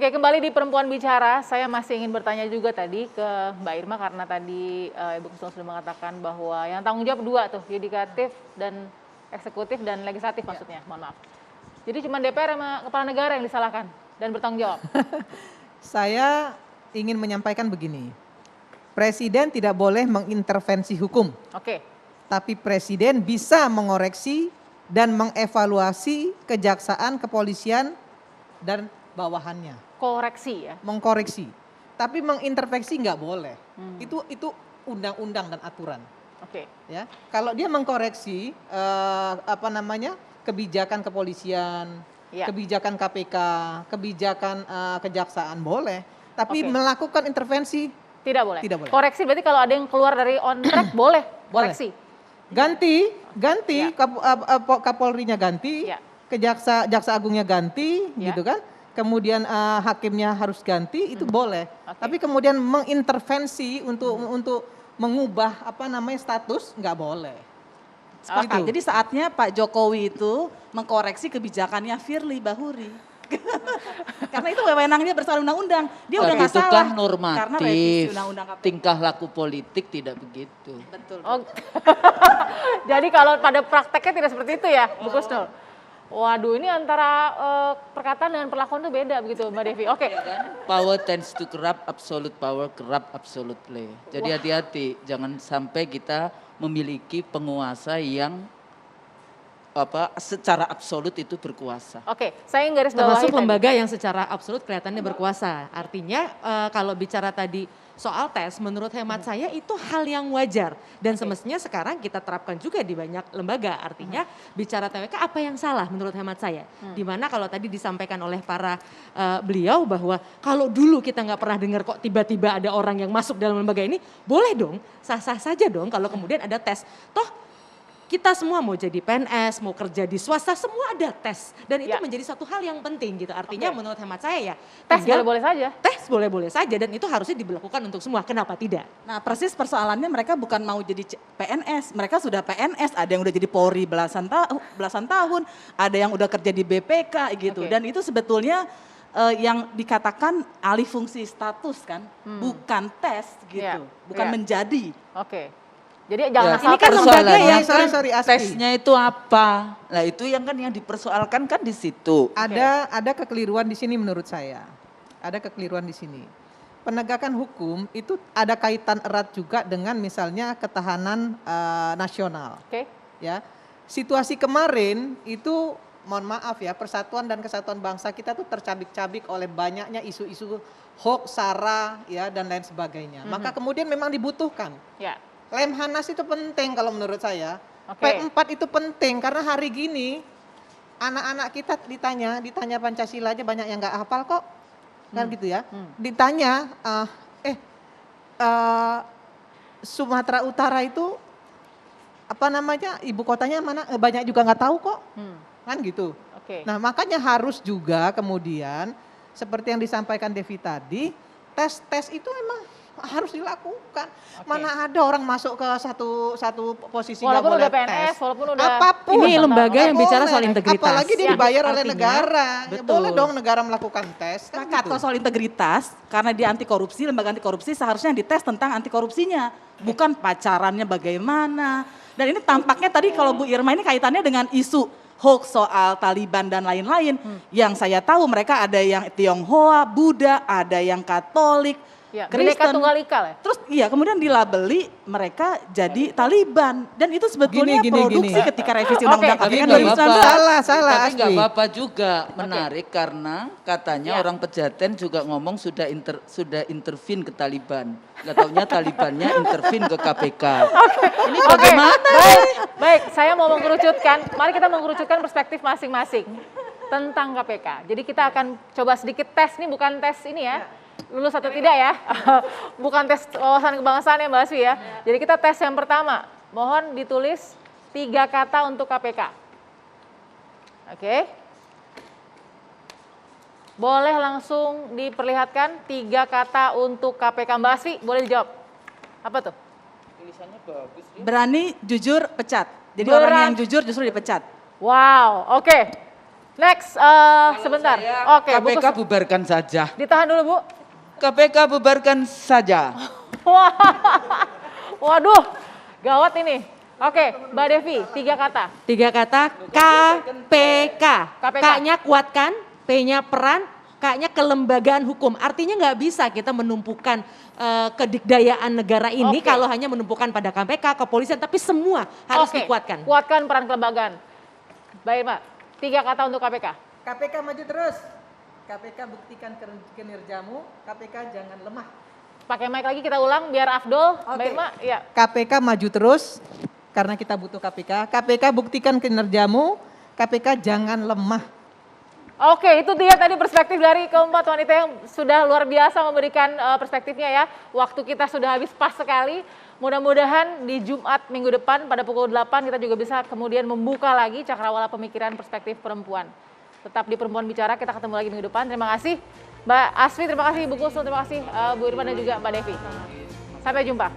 Oke, kembali di Perempuan Bicara, saya masih ingin bertanya juga tadi ke Mbak Irma karena tadi Ibu Kusnul sudah mengatakan bahwa yang tanggung jawab dua tuh, yudikatif dan eksekutif dan legislatif maksudnya, mohon maaf. Jadi cuma DPR sama kepala negara yang disalahkan dan bertanggung jawab. Saya ingin menyampaikan begini, Presiden tidak boleh mengintervensi hukum, Oke, tapi Presiden bisa mengoreksi dan mengevaluasi kejaksaan, kepolisian, dan bawahannya. koreksi ya. Mengkoreksi, tapi mengintervensi nggak boleh. Itu undang-undang dan aturan. Oke, Ya, kalau dia mengkoreksi kebijakan kepolisian, Ya. kebijakan KPK, kebijakan kejaksaan boleh, tapi Oke. melakukan intervensi tidak boleh. Tidak boleh. Koreksi berarti kalau ada yang keluar dari on track boleh koreksi. ganti Ya. Kapolrinya ganti, Ya. jaksa agungnya ganti, Ya. gitu kan? Kemudian hakimnya harus ganti, itu boleh. Oke. Tapi kemudian mengintervensi untuk mengubah status nggak boleh. Sepakat. Gitu. Jadi saatnya Pak Jokowi itu mengkoreksi kebijakannya Firly Bahuri. Karena itu wewenangnya bersoal undang-undang. Dia udah Tapi nggak itu salah. kan Karena normatif, revisi undang-undang KPK. tingkah laku politik tidak begitu. Betul. Oh. Jadi kalau pada prakteknya tidak seperti itu ya, Bu Kusnul? Waduh, ini antara perkataan dengan perlakuan itu beda begitu, Mbak Devi. Oke. Power tends to corrupt, absolute power corrupt absolutely. Jadi hati-hati, jangan sampai kita memiliki penguasa yang secara absolut itu berkuasa. Oke, saya ingin garis bawahi Termasuk tadi. lembaga yang secara absolut kelihatannya berkuasa. Artinya kalau bicara tadi soal tes, menurut hemat saya itu hal yang wajar. Dan semestinya sekarang kita terapkan juga di banyak lembaga. Artinya bicara TWK apa yang salah menurut hemat saya. Dimana kalau tadi disampaikan oleh para beliau bahwa kalau dulu kita nggak pernah dengar kok tiba-tiba ada orang yang masuk dalam lembaga ini, boleh dong, sah-sah saja dong kalau kemudian ada tes. Toh kita semua mau jadi PNS, mau kerja di swasta, semua ada tes. Dan itu Ya. menjadi satu hal yang penting gitu. Artinya Oke. menurut hemat saya ya, Tes tinggal boleh-boleh saja. tes boleh-boleh saja dan itu harusnya diberlakukan untuk semua. Kenapa tidak? Nah persis persoalannya mereka bukan mau jadi PNS. Mereka sudah PNS, ada yang udah jadi Polri belasan tahun, ada yang udah kerja di BPK gitu. Oke. Dan itu sebetulnya yang dikatakan alih fungsi status kan, bukan tes gitu, Ya. bukan Ya. menjadi. Oke. Jadi jangan Ya, asal ini kan tes. lembaga persoalannya yang- sorry, Asti. tesnya itu apa? Nah itu yang dipersoalkan kan di situ. Ada kekeliruan di sini menurut saya. Ada kekeliruan di sini. Penegakan hukum itu ada kaitan erat juga dengan misalnya ketahanan nasional. Oke. Ya, situasi kemarin itu mohon maaf ya, persatuan dan kesatuan bangsa kita tuh tercabik-cabik oleh banyaknya isu-isu hoax, sara, ya dan lain sebagainya. Maka kemudian memang dibutuhkan. Ya. Lemhanas itu penting kalau menurut saya. Oke. P4 itu penting karena hari gini anak-anak kita ditanya Pancasila aja banyak yang nggak hafal kok. Kan gitu ya. Ditanya Sumatera Utara itu ibu kotanya mana? Banyak juga nggak tahu kok. Kan gitu. Oke. Nah, makanya harus juga kemudian seperti yang disampaikan Devi tadi, tes itu memang harus dilakukan. Mana ada orang masuk ke satu posisi nggak Walaupun boleh udah PNS, tes. walaupun udah Apapun. Ini lembaga Nggak yang bicara boleh. soal integritas. Apalagi dia Ya, dibayar oleh artinya, negara. Ya betul. boleh dong negara melakukan tes. Kan Sepakat gitu. kalau soal integritas, karena dia anti korupsi, lembaga anti korupsi seharusnya dites tentang anti korupsinya, bukan pacarannya bagaimana. Dan ini tampaknya tadi kalau Bu Irma ini kaitannya dengan isu hoax soal Taliban dan lain-lain. Yang saya tahu mereka ada yang Tionghoa, Buddha, ada yang Katolik, Ya, Bhinneka Kristen. Tunggal Ika ya. Terus iya kemudian dilabeli mereka jadi Taliban. Dan itu sebetulnya Gini. produksi ketika revisi Oke. Undang-Undang Tapi KPK nggak 2019. apa-apa. Salah, Tapi nggak Asti. apa-apa juga menarik karena katanya Ya. orang Pejaten juga ngomong sudah intervene ke Taliban. Nggak taunya Talibannya intervene ke KPK. Ini Oke, bagaimana? baik, saya mau mengkerucutkan, mari kita mengkerucutkan perspektif masing-masing tentang KPK. Jadi kita akan coba sedikit tes, ini bukan tes ini ya, lulus atau tidak ya, bukan tes wawasan kebangsaan ya Mbak Aswi ya. Jadi kita tes yang pertama, mohon ditulis 3 kata untuk KPK. Oke. Boleh langsung diperlihatkan 3 kata untuk KPK. Mbak Aswi, boleh dijawab. Apa tuh? Tulisannya bagus. Berani, jujur, pecat. Jadi Berani. orang yang jujur justru dipecat. Wow, oke. Next, sebentar. Oke, Bu KPK Kus- bubarkan saja. ditahan dulu Bu. KPK bubarkan saja. Wah, waduh, gawat ini. Oke, Mbak Devi, 3 kata. 3 kata KPK. KPK. K-nya kuatkan, P-nya peran, K-nya kelembagaan hukum. Artinya nggak bisa kita menumpukan kedikdayaan negara ini Oke. kalau hanya menumpukan pada KPK, kepolisian, tapi semua harus Oke, dikuatkan. Kuatkan peran kelembagaan. Baik Mbak, 3 kata untuk KPK. KPK maju terus. KPK buktikan kinerjamu, KPK jangan lemah. Pakai mic lagi kita ulang biar Afdol. Oke. Baik Mbak, ya. KPK maju terus karena kita butuh KPK. KPK buktikan kinerjamu, KPK jangan lemah. Oke, itu dia tadi perspektif dari keempat wanita yang sudah luar biasa memberikan perspektifnya ya. Waktu kita sudah habis pas sekali. Mudah-mudahan di Jumat minggu depan pada pukul 8 kita juga bisa kemudian membuka lagi cakrawala pemikiran perspektif perempuan. Tetap di Perempuan Bicara, kita ketemu lagi minggu depan. Terima kasih Mbak Asfi, terima kasih Bu Kusnul, terima kasih Bu Irma dan juga Mbak Devi. Sampai jumpa.